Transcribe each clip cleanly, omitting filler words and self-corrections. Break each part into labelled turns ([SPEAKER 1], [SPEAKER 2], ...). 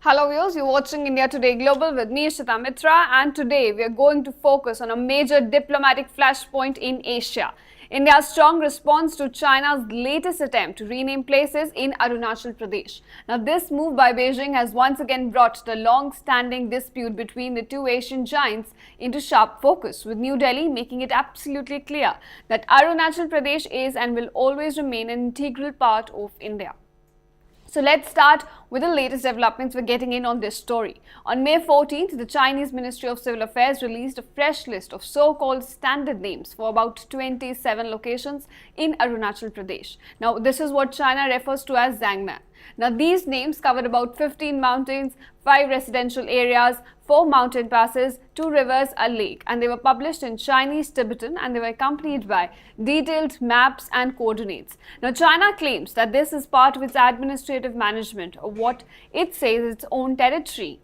[SPEAKER 1] Hello viewers, you're watching India Today Global with me, Ishita Mitra, and today we are going to focus on a major diplomatic flashpoint in Asia. India's strong response to China's latest attempt to rename places in Arunachal Pradesh. Now, this move by Beijing has once again brought the long-standing dispute between the two Asian giants into sharp focus, with New Delhi making it absolutely clear that Arunachal Pradesh is and will always remain an integral part of India. So let's start with the latest developments we're getting in on this story. On May 14th, the Chinese Ministry of Civil Affairs released a fresh list of so-called standard names for about 27 locations in Arunachal Pradesh. Now, this is what China refers to as Zangnan. Now, these names covered about 15 mountains, 5 residential areas, 4 mountain passes, 2 rivers, a lake, and they were published in Chinese Tibetan and they were accompanied by detailed maps and coordinates. Now, China claims that this is part of its administrative management of what it says is its own territory.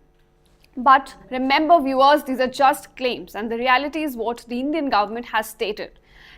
[SPEAKER 1] But remember viewers, these are just claims and the reality is what the Indian government has stated.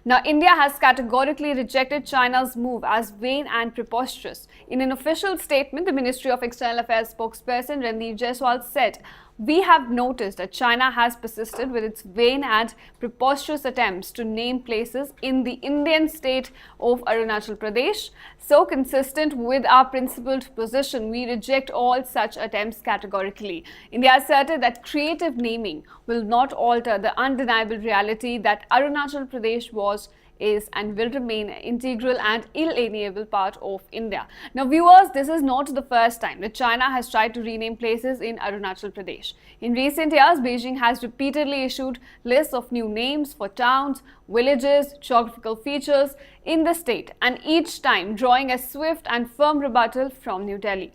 [SPEAKER 1] Now, India has categorically rejected China's move as vain and preposterous. In an official statement, the Ministry of External Affairs spokesperson Randeep Jaiswal said, "We have noticed that China has persisted with its vain and preposterous attempts to name places in the Indian state of Arunachal Pradesh. So consistent with our principled position, we reject all such attempts categorically." India asserted that creative naming will not alter the undeniable reality that Arunachal Pradesh was, is and will remain an integral and inalienable part of India. Now viewers, this is not the first time that China has tried to rename places in Arunachal Pradesh. In recent years, Beijing has repeatedly issued lists of new names for towns, villages, geographical features in the state, and each time drawing a swift and firm rebuttal from New Delhi.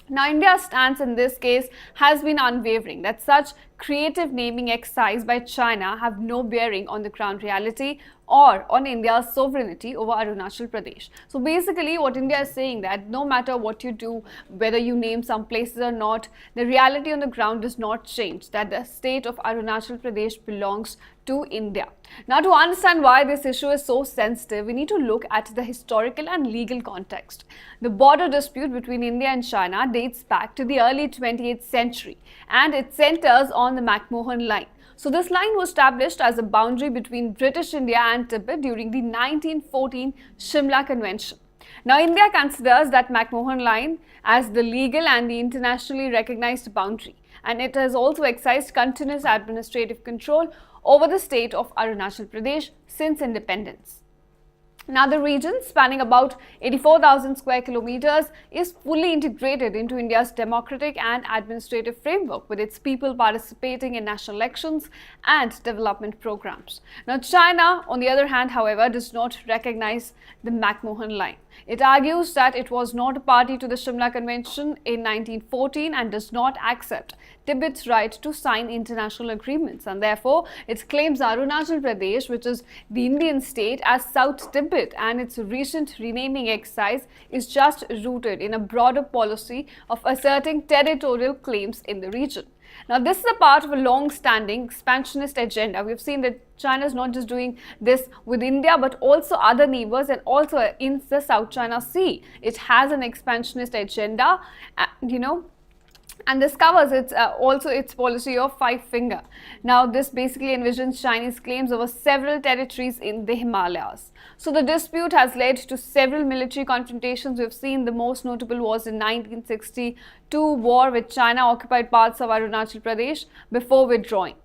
[SPEAKER 1] Now, India's stance in this case has been unwavering that such creative naming exercise by China have no bearing on the ground reality or on India's sovereignty over Arunachal Pradesh. So basically what India is saying that no matter what you do, whether you name some places or not, the reality on the ground does not change, that the state of Arunachal Pradesh belongs to India. Now, to understand why this issue is so sensitive, we need to look at the historical and legal context. The border dispute between India and China dates back to the early 20th century and it centers on the McMahon Line. So this line was established as a boundary between British India and Tibet during the 1914 Shimla Convention. Now, India considers that McMahon Line as the legal and the internationally recognized boundary, and it has also exercised continuous administrative control over the state of Arunachal Pradesh since independence. Now, the region, spanning about 84,000 square kilometers, is fully integrated into India's democratic and administrative framework, with its people participating in national elections and development programs. Now, China, on the other hand, however, does not recognize the McMahon Line. It argues that it was not a party to the Shimla Convention in 1914 and does not accept Tibet's right to sign international agreements, and therefore it claims Arunachal Pradesh, which is the Indian state, as South Tibet, and its recent renaming exercise is just rooted in a broader policy of asserting territorial claims in the region. Now, this is a part of a long-standing expansionist agenda. We've seen that China is not just doing this with India, but also other neighbors and also in the South China Sea. It has an expansionist agenda, and this covers also its policy of five finger. Now, this basically envisions Chinese claims over several territories in the Himalayas. So the dispute has led to several military confrontations. We've seen the most notable was in 1962 war, with China occupied parts of Arunachal Pradesh before withdrawing.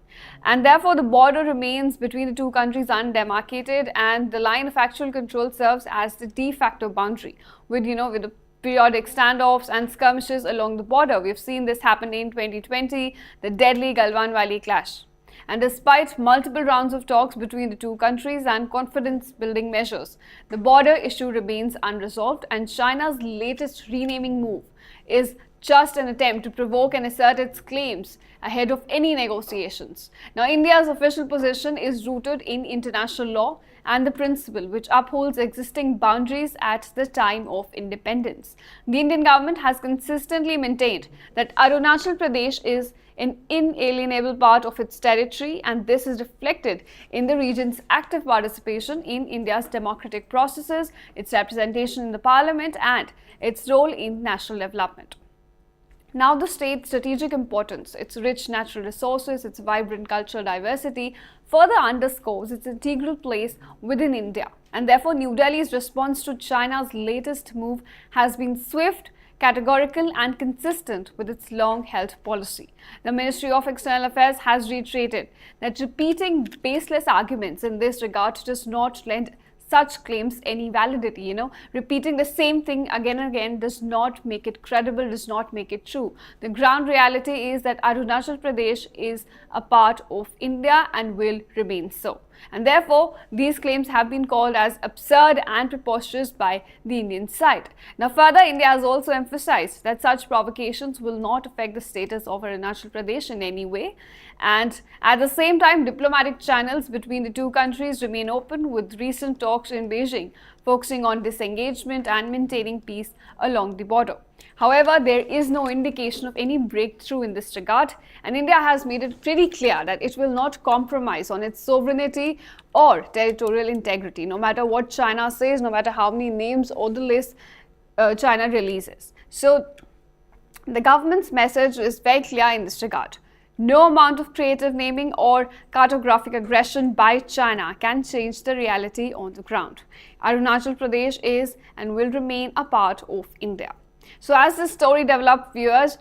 [SPEAKER 1] And therefore, the border remains between the two countries undemarcated, and the line of actual control serves as the de facto boundary with the periodic standoffs and skirmishes along the border. We've seen this happen in 2020, the deadly Galwan Valley clash. And despite multiple rounds of talks between the two countries and confidence-building measures, the border issue remains unresolved, and China's latest renaming move is just an attempt to provoke and assert its claims ahead of any negotiations. Now, India's official position is rooted in international law and the principle which upholds existing boundaries at the time of independence. The Indian government has consistently maintained that Arunachal Pradesh is an inalienable part of its territory, and this is reflected in the region's active participation in India's democratic processes, its representation in the parliament, and its role in national development. Now, the state's strategic importance, its rich natural resources, its vibrant cultural diversity, further underscores its integral place within India. And therefore, New Delhi's response to China's latest move has been swift, categorical and consistent with its long-held policy. The Ministry of External Affairs has reiterated that repeating baseless arguments in this regard does not lend such claims any validity. Repeating the same thing again and again does not make it credible, does not make it true. The ground reality is that Arunachal Pradesh is a part of India and will remain so. And therefore, these claims have been called as absurd and preposterous by the Indian side. Now, further, India has also emphasized that such provocations will not affect the status of Arunachal Pradesh in any way. And at the same time, diplomatic channels between the two countries remain open, with recent talks in Beijing focusing on disengagement and maintaining peace along the border. However, there is no indication of any breakthrough in this regard, and India has made it pretty clear that it will not compromise on its sovereignty or territorial integrity, no matter what China says, no matter how many names or the list China releases. So, the government's message is very clear in this regard. No amount of creative naming or cartographic aggression by China can change the reality on the ground. Arunachal Pradesh is and will remain a part of India. So as this story develops, viewers,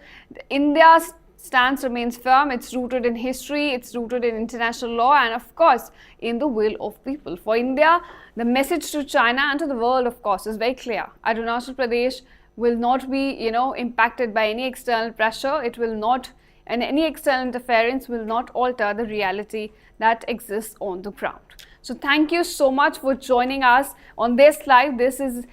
[SPEAKER 1] India's stance remains firm. It's rooted in history, it's rooted in international law, and of course, in the will of people. For India, the message to China and to the world, of course, is very clear. Arunachal Pradesh will not be, impacted by any external pressure. It will not, and any external interference will not alter the reality that exists on the ground. So thank you so much for joining us on this live. This is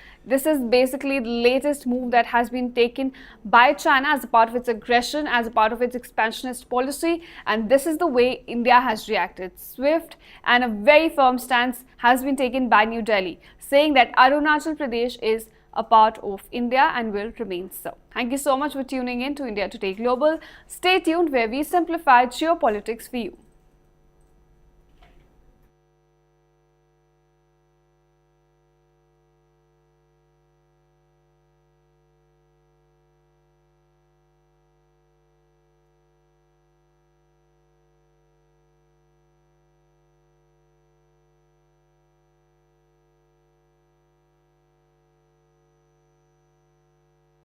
[SPEAKER 1] basically the latest move that has been taken by China as a part of its aggression, as a part of its expansionist policy, and this is the way India has reacted. Swift and a very firm stance has been taken by New Delhi, saying that Arunachal Pradesh is a part of India and will remain so. Thank you so much for tuning in to India Today Global. Stay tuned, where we simplify geopolitics for you.